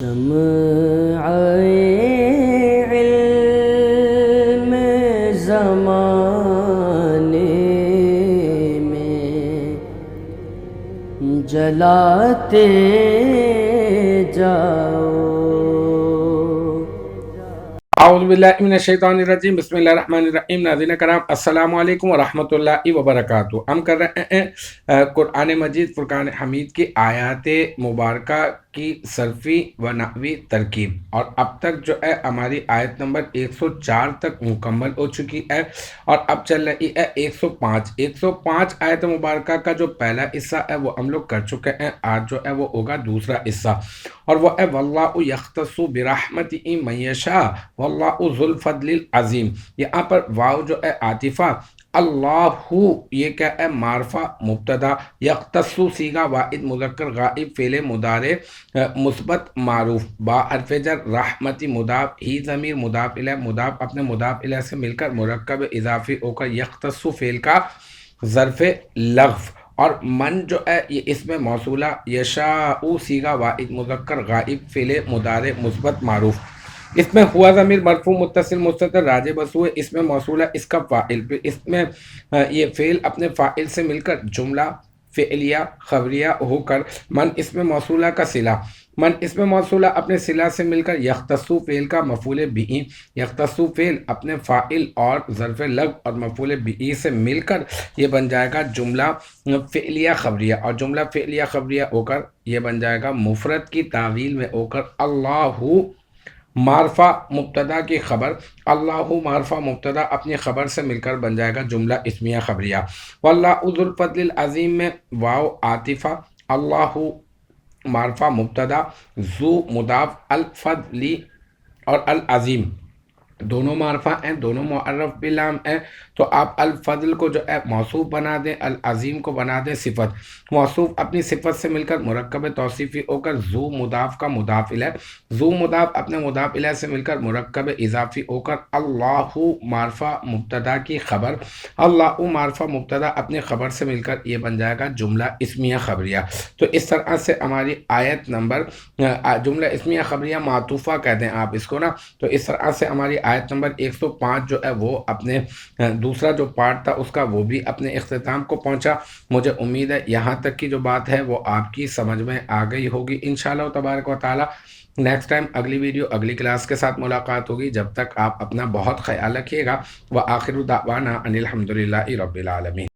شمع علم زمانے میں جلاتے جاؤ۔ اعوذ باللہ من الشیطان الرجیم، بسم اللہ الرحمن الرحیم۔ ناظرین کرام، السلام علیکم ورحمۃ اللہ وبرکاتہ۔ ہم کر رہے ہیں قرآن مجید فرقان حمید کی آیات مبارکہ کی صرفی و نحوی ترکیب، اور اب تک جو ہے ہماری آیت نمبر 104 تک مکمل ہو چکی ہے، اور اب چل رہی ہے 105 آیت مبارکہ کا جو پہلا حصہ ہے وہ ہم لوگ کر چکے ہیں۔ آج جو ہے وہ ہوگا دوسرا حصہ، اور وہ ہے واللہ یختص برحمتہ من یشاء واللہ ذو الفضل العظیم۔ یہاں پر واو جو ہے عاطفہ، اللہ یہ کیا ہے معرفہ مبتدا، یختص صیغہ واحد مذکر غائب فعل مضارع مثبت معروف با حرف جر، رحمتی مضاف، ہی ضمیر مضاف الیہ، مضاف اپنے مضاف الیہ سے مل کر مرکب اضافی ہو کر یختص فعل کا ظرف لغو، اور من جو ہے یہ اسم موصولہ، یشاء صیغہ واحد مذکر غائب فعل مضارع مثبت معروف، اس میں ہوا ضمیر مرفوع متصل مستتر راجع بسو ہے، اس میں موصولہ اس کا فاعل، پھر اس میں یہ فعل اپنے فاعل سے مل کر جملہ فعلیہ خبریہ ہو کر من اس میں موصولہ کا صلہ، من اس میں موصولہ اپنے صلہ سے مل کر یختص فعل کا مفعول بہ، یختص فعل اپنے فاعل اور ظرف لغو اور مفعول بہ سے مل کر یہ بن جائے گا جملہ فعلیہ خبریہ، اور جملہ فعلیہ خبریہ ہو کر یہ بن جائے گا مفرد کی تعویل میں ہو کر اللہ معرفہ مبتدا کی خبر، اللہ معرفہ مبتدا اپنی خبر سے مل کر بن جائے گا جملہ اسمیہ خبریہ۔ واللہ ذو الفضل العظیم میں واو عاطفہ، اللہ معرفہ مبتدا، ذو مضاف، الفضلی اور العظیم دونوں معرفہ ہیں، دونوں معرف بلام ہیں، تو آپ الفضل کو جو ہے موصوف بنا دیں، العظیم کو بنا دیں صفت، موصوف اپنی صفت سے مل کر مرکب توصیفی ہو کر ذو مضاف کا مضاف الیہ، ذو مضاف اپنے مضاف الیہ سے مل کر مرکب اضافی ہو کر اللہ معرفہ مبتدا کی خبر، اللہ معرفہ مبتدا اپنی خبر سے مل کر یہ بن جائے گا جملہ اسمیہ خبریہ۔ تو اس طرح سے ہماری آیت نمبر جملہ اسمیہ خبریہ معطوفہ کہتے ہیں آپ اس کو نا، تو اس طرح سے ہماری آیت نمبر 105 جو ہے وہ اپنے دوسرا جو پارٹ تھا اس کا وہ بھی اپنے اختتام کو پہنچا۔ مجھے امید ہے یہاں تک کی جو بات ہے وہ آپ کی سمجھ میں آ گئی ہوگی انشاءاللہ تبارک و تعالی۔ نیکسٹ ٹائم اگلی ویڈیو اگلی کلاس کے ساتھ ملاقات ہوگی، جب تک آپ اپنا بہت خیال رکھیے گا۔ وآخر دعوانا ان الحمدللہ رب العالمین۔